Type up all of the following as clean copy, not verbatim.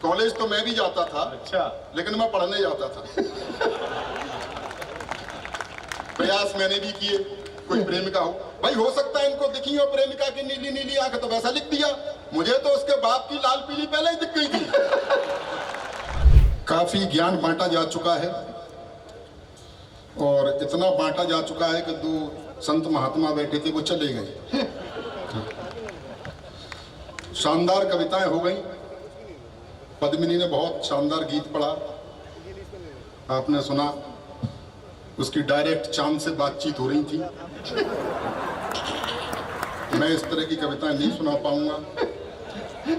College तो मैं भी जाता था। अच्छा। लेकिन मैं पढ़ने जाता था। प्रयास मैंने भी किए, कोई प्रेमिका हो, भाई हो सकता है इनको दिखी हो प्रेमिका की नीली नीली आंख, तो वैसा लिख दिया। मुझे तो उसके बाप की लाल पीली पहले ही दिख गई थी। काफी ज्ञान बांटा जा चुका है और इतना बांटा जा चुका है कि दो संत महात्मा बैठे थे, वो चले गए। शानदार कविताएं हो गई। पद्मिनी ने बहुत शानदार गीत पढ़ा, आपने सुना। उसकी डायरेक्ट चांद से बातचीत हो रही थी। मैं इस तरह की कविताएं नहीं सुना पाऊंगा।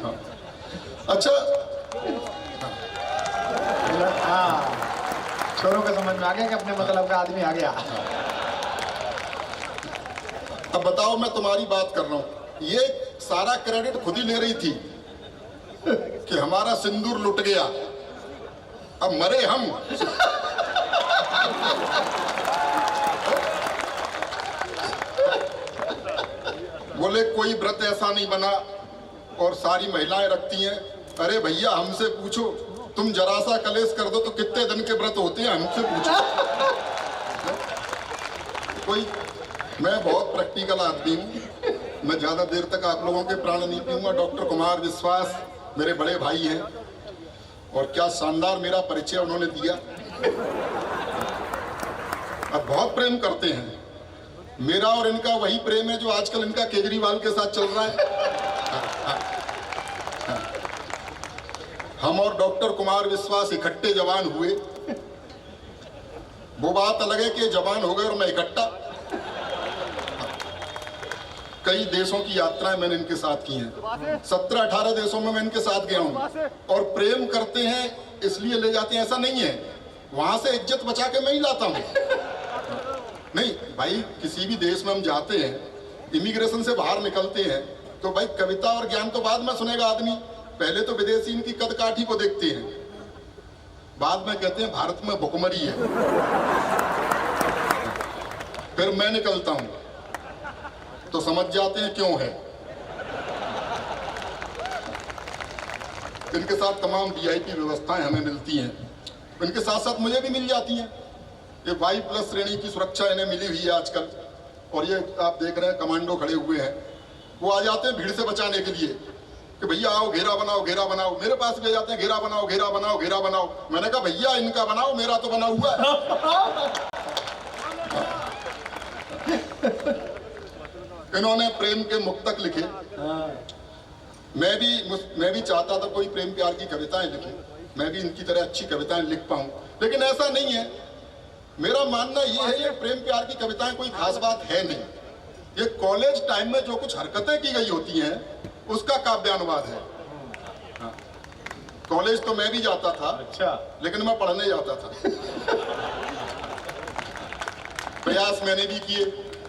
हाँ। अच्छा, छोरों को समझ में आ गया कि अपने मतलब का आदमी आ गया। अब बताओ, मैं तुम्हारी बात कर रहा हूं, ये सारा क्रेडिट खुद ही ले रही थी कि हमारा सिंदूर लुट गया, अब मरे हम। बोले कोई व्रत ऐसा नहीं बना और सारी महिलाएं रखती हैं। अरे भैया हमसे पूछो, तुम जरा सा कलेश कर दो तो कितने दिन के व्रत होते हैं, हमसे पूछो। कोई, मैं बहुत प्रैक्टिकल आदमी हूं, मैं ज्यादा देर तक आप लोगों के प्राण नहीं पीऊंगा। डॉक्टर कुमार विश्वास मेरे बड़े भाई हैं और क्या शानदार मेरा परिचय उन्होंने दिया। अब बहुत प्रेम करते हैं, मेरा और इनका वही प्रेम है जो आजकल इनका केजरीवाल के साथ चल रहा है। हम और डॉक्टर कुमार विश्वास इकट्ठे जवान हुए, वो बात अलग है कि जवान हो गए और मैं इकट्ठा। कई देशों की यात्राएं मैंने इनके साथ की हैं, 17-18 देशों में मैं इनके साथ गया हूं। और प्रेम करते हैं इसलिए ले जाते हैं ऐसा नहीं है, वहां से इज्जत बचा के मैं ही लाता हूं। नहीं भाई, किसी भी देश में हम जाते हैं, इमिग्रेशन से बाहर निकलते हैं तो भाई कविता और ज्ञान तो बाद में सुनेगा आदमी। पहले तो विदेशी इनकी कद काठी को देखते हैं, बाद में कहते हैं भारत में भुखमरी है। फिर मैं निकलता हूं तो समझ जाते हैं क्यों है। इनके साथ तमाम वीआईपी व्यवस्थाएं हमें मिलती हैं, इनके साथ साथ मुझे भी मिल जाती हैं। ये Y+ श्रेणी की सुरक्षा इन्हें मिली हुई है आजकल। और ये आप देख रहे हैं कमांडो खड़े हुए हैं, वो आ जाते हैं भीड़ से बचाने के लिए कि भैया आओ घेरा बनाओ घेरा बनाओ। मेरे पास भी जाते हैं घेरा बनाओ घेरा बनाओ घेरा बनाओ। मैंने कहा भैया इनका बनाओ, मेरा तो बना हुआ है। इन्होंने प्रेम के मुक्तक लिखे, मैं भी चाहता था कोई प्रेम प्यार की कविताएं लिखे, मैं भी इनकी तरह अच्छी कविताएं लिख पाऊं, लेकिन ऐसा नहीं है। मेरा मानना ये है ये प्रेम प्यार की कविताएं कोई खास बात है नहीं, ये कॉलेज टाइम में जो कुछ हरकतें की गई होती हैं उसका काव्यानुवाद है। हाँ। कॉलेज तो मैं भी जाता था। अच्छा। लेकिन मैं पढ़ने जाता था। प्रयास मैंने भी किए,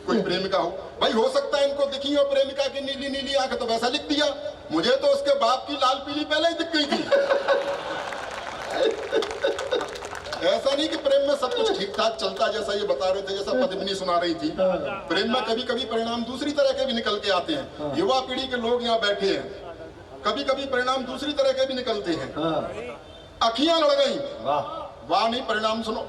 कोई प्रेमिका हो, भाई हो सकता है इनको दिखी हो प्रेमिका की नीली नीली आंख, तो वैसा लिख दिया। मुझे तो उसके बाप की लाल पीली पहले ही दिख गई थी। ऐसा नहीं कि प्रेम में सब कुछ ठीक ठाक चलता, जैसा ये बता रहे थे, जैसा पद्मिनी सुना रही थी। प्रेम में कभी कभी परिणाम दूसरी तरह के भी निकल के आते हैं। युवा पीढ़ी के लोग यहाँ बैठे हैं, कभी कभी परिणाम दूसरी तरह के भी निकलते हैं। अखियां लड़ गई, वाह नहीं, परिणाम सुनो।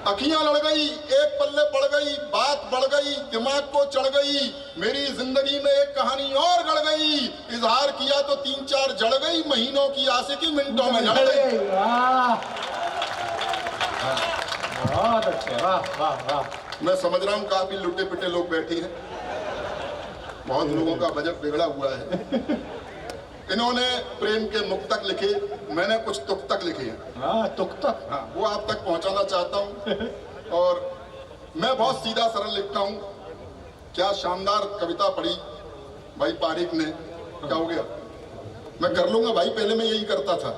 अखियां लड़ गई, एक पल्ले पड़ गई, बात बढ़ गई, दिमाग को चढ़ गई, मेरी जिंदगी में एक कहानी और गढ़ गई। इजहार किया तो 3-4 जड़ गई, महीनों की आशिकी मिनटों में झड़ गई। बहुत अच्छे, वाह वाह वाह। मैं समझ रहा हूँ काफी लुटे पिटे लोग बैठे हैं, बहुत लोगों का बजट बिगड़ा हुआ है। इन्होंने प्रेम के मुक्तक लिखे, मैंने कुछ तुक्तक लिखे हैं। हाँ, तुक्तक। हाँ, वो आप तक पहुंचाना चाहता हूं। और मैं बहुत सीधा सरल लिखता हूं। क्या शानदार कविता पढ़ी भाई पारिक ने, क्या हो गया? मैं कर लूंगा भाई, पहले मैं यही करता था।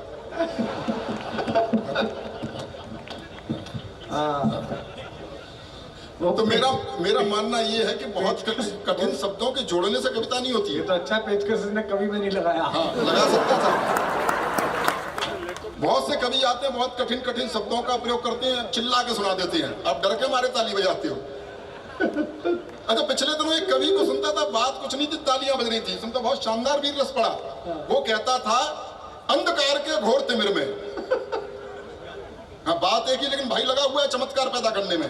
तो मेरा मानना ये है कि बहुत कठिन शब्दों के जोड़ने से कविता नहीं होती है। ये तो अच्छा पेचकस इसने कभी भी नहीं लगाया। हाँ, लगा सकता था। बहुत से कवि आते हैं, बहुत कठिन कठिन शब्दों का प्रयोग करते हैं, चिल्ला के सुना देते हैं, आप डर के मारे ताली बजाते हो। अच्छा, पिछले दिनों एक कवि को सुनता था, बात कुछ नहीं थी, तालियां बज रही थी, सुनता बहुत शानदार वीर रस पड़ा। वो कहता था अंधकार के घोर तिमिर में, हाँ बात एक ही, लेकिन भाई लगा हुआ है चमत्कार पैदा करने में।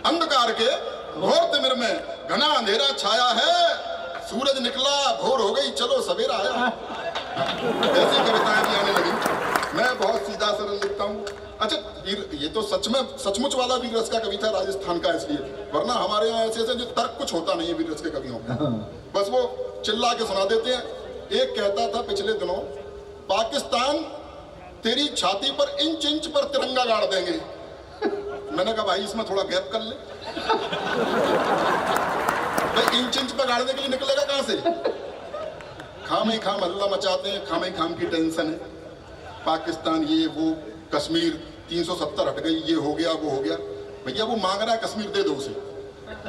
अंधकार के घोर तिमिर में घना अंधेरा छाया है, सूरज निकला भोर हो गई, चलो सवेरा आया। ऐसी कविताएं भी आने लगी। मैं बहुत सीधा सरल लिखता हूँ। अच्छा, ये तो सच में सचमुच वाला वीर रस का कवि था, राजस्थान का, इसलिए, वरना हमारे यहाँ ऐसे ऐसे जो तर्क कुछ होता नहीं है वीर रस के कवियों में, बस वो चिल्ला के सुना देते हैं। एक कहता था पिछले दिनों, पाकिस्तान तेरी छाती पर इंच इंच पर तिरंगा गाड़ देंगे। मैंने कहा भाई इसमें थोड़ा गैप कर ले, भाई इंच इंच पर गाड़ने के लिए निकलेगा कहां से? खाम ही खाम हल्ला मचाते हैं, खाम ही खाम की टेंशन है, पाकिस्तान ये वो, कश्मीर 370 हट गई, ये हो गया वो हो गया। भैया वो मांग रहा है कश्मीर, दे दो उसे।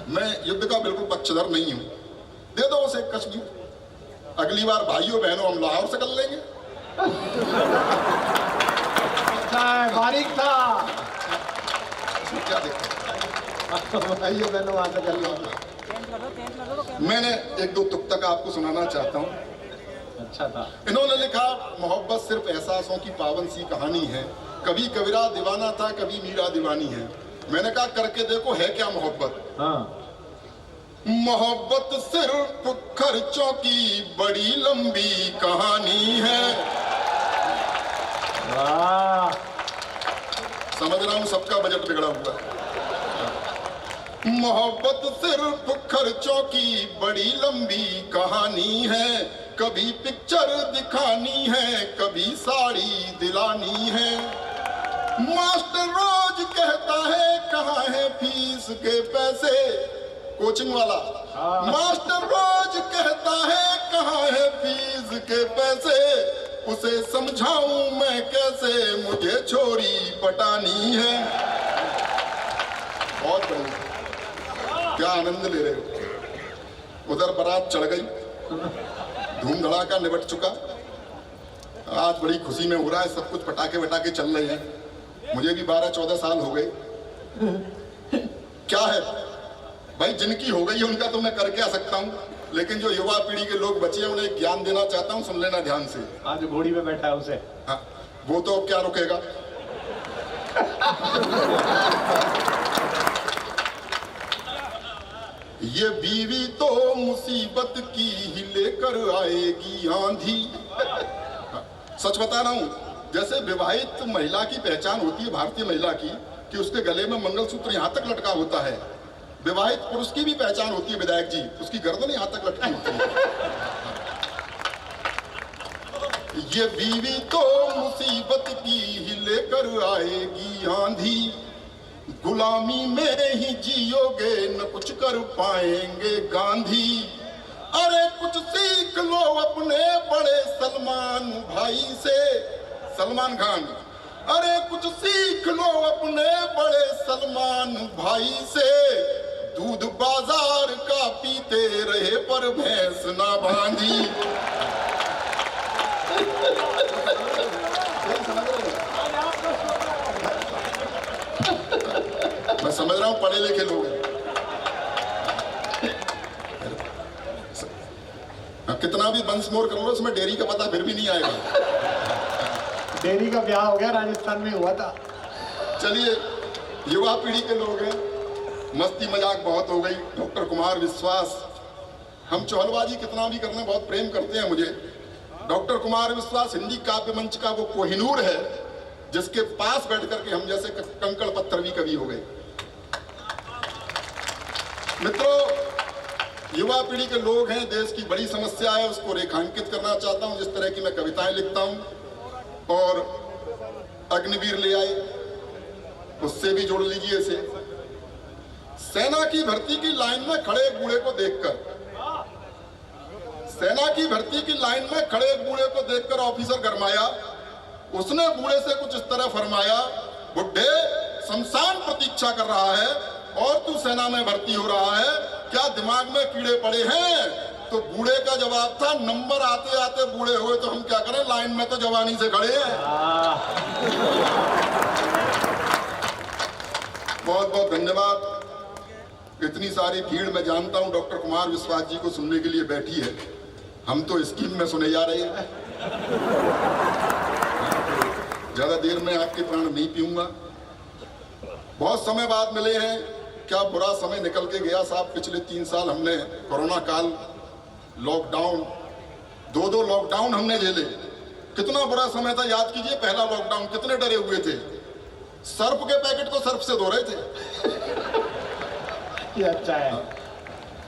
मैं युद्ध का बिल्कुल पक्षधर नहीं हूं, दे दो उसे कश्मीर। अगली बार भाइयों बहनों हम लाहौर से कर लेंगे। बारीक था, क्या देखा, भाइयों बहनों वहां से कर लेंगे। मैंने एक दो तुक तक आपको सुनाना चाहता हूँ। अच्छा था। इन्होंने लिखा, मोहब्बत सिर्फ एहसासों की पावन सी कहानी है, कभी कबीरा दीवाना था, कभी मीरा दीवानी है। मैंने कहा करके देखो है क्या मोहब्बत। हाँ। मोहब्बत सिर्फ खर्चों की बड़ी लंबी कहानी है। वाह, समझ रहा हूं सबका बजट बिगड़ा हुआ है। मोहब्बत सिर्फ खर्चों की बड़ी लंबी कहानी है, कभी पिक्चर दिखानी है, कभी साड़ी दिलानी है। मास्टर रोज कहता है कहाँ है फीस के पैसे, कोचिंग वाला मास्टर रोज कहता है कहाँ है फीस के पैसे, उसे समझाऊं मैं कैसे, मुझे छोरी पटानी है। बहुत बढ़िया, क्या आनंद ले रहे हो। उधर बारात चढ़ गई, धूम धड़ाका निबट चुका, आज बड़ी खुशी में हो रहा है, सब कुछ पटाखे वटाखे चल रहे हैं। मुझे भी 12-14 साल हो गए। क्या है भाई, जिनकी हो गई है उनका तो मैं कर क्या सकता हूँ, लेकिन जो युवा पीढ़ी के लोग बचे हैं उन्हें ज्ञान देना चाहता हूँ, सुन लेना ध्यान से। आज घोड़ी में बैठा है उसे, हाँ, वो तो क्या रुकेगा। ये बीवी तो मुसीबत की ही लेकर आएगी आंधी। सच बता रहा हूं, जैसे विवाहित महिला की पहचान होती है भारतीय महिला की कि उसके गले में मंगलसूत्र यहां तक लटका होता है, विवाहित पुरुष की भी पहचान होती है विधायक जी, उसकी गर्दन यहां तक लटकी होती है। ये बीवी तो मुसीबत की ही लेकर आएगी आंधी, गुलामी में ही जियोगे न कुछ कर पाएंगे गांधी। अरे कुछ सीख लो अपने बड़े सलमान भाई से, सलमान खान। अरे कुछ सीख लो अपने बड़े सलमान भाई से, दूध बाजार का पीते रहे पर भैंस ना बांधी। मैं समझ रहा हूं पढ़े लिखे लोग हैं, कितना भी वंश मोर कर लो उसमें डेयरी का पता फिर भी नहीं आएगा। डेयरी का ब्याह हो गया, राजस्थान में हुआ था। चलिए, युवा पीढ़ी के लोग हैं, मस्ती मजाक बहुत हो गई। डॉक्टर कुमार विश्वास, हम चौहलबाजी कितना भी करना बहुत प्रेम करते हैं मुझे। डॉक्टर कुमार विश्वास हिंदी काव्य मंच का वो कोहिनूर है जिसके पास बैठ करके हम जैसे कंकड़ पत्थर भी कवि हो गए। मित्रों, युवा पीढ़ी के लोग हैं, देश की बड़ी समस्या है, उसको रेखांकित करना चाहता हूं। जिस तरह की मैं कविताएं लिखता हूं, और अग्निवीर ले आए, उससे भी जोड़ लीजिए इसे। सेना की भर्ती की लाइन में खड़े एक बूढ़े को देखकर, सेना की भर्ती की लाइन में खड़े एक बूढ़े को देखकर ऑफिसर गरमाया। उसने बूढ़े से कुछ इस तरह फरमाया, बुड्ढे शमशान प्रतीक्षा कर रहा है और तू सेना में भर्ती हो रहा है, क्या दिमाग में कीड़े पड़े हैं? तो बूढ़े का जवाब था, नंबर आते आते बूढ़े हुए तो हम क्या करें, लाइन में तो जवानी से खड़े हैं। बहुत बहुत धन्यवाद। इतनी सारी भीड़ मैं जानता हूं डॉक्टर कुमार विश्वास जी को सुनने के लिए बैठी है, हम तो स्कीम में सुने जा रहे हैं। ज्यादा देर में आपके प्राण नहीं पीऊंगा। बहुत समय बाद मिले हैं, क्या बुरा समय निकल के गया साहब। पिछले 3 साल हमने कोरोना काल, लॉकडाउन, 2 लॉकडाउन हमने झेले। कितना बुरा समय था, याद कीजिए पहला लॉकडाउन, कितने डरे हुए थे। सर्फ के पैकेट को सर्फ से धो रहे थे। ये अच्छा है।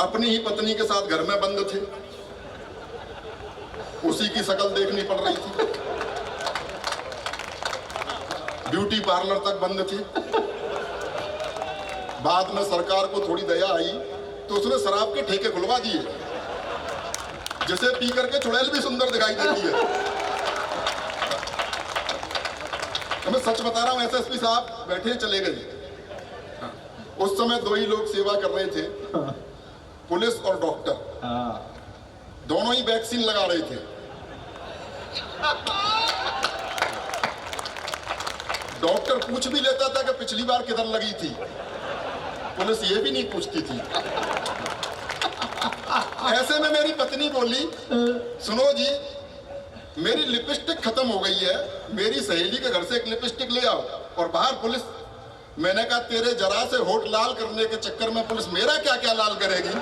अपनी ही पत्नी के साथ घर में बंद थे, उसी की शक्ल देखनी पड़ रही थी। ब्यूटी पार्लर तक बंद थे। बाद में सरकार को थोड़ी दया आई तो उसने शराब के ठेके खुलवा दिए, जिसे पी करके चुड़ैल भी सुंदर दिखाई देती है। मैं सच बता रहा हूं, एसएसपी साहब बैठे चले गए। उस समय 2 ही लोग सेवा कर रहे थे, पुलिस और डॉक्टर। दोनों ही वैक्सीन लगा रहे थे। डॉक्टर पूछ भी लेता था कि पिछली बार किधर लगी थी, पुलिस ये भी नहीं पूछती थी। ऐसे में मेरी पत्नी बोली, सुनो जी मेरी लिपस्टिक खत्म हो गई है, मेरी सहेली के घर से एक लिपस्टिक ले आओ। और बाहर पुलिस। मैंने कहा तेरे जरा से होठ लाल करने के चक्कर में पुलिस मेरा क्या क्या लाल करेगी।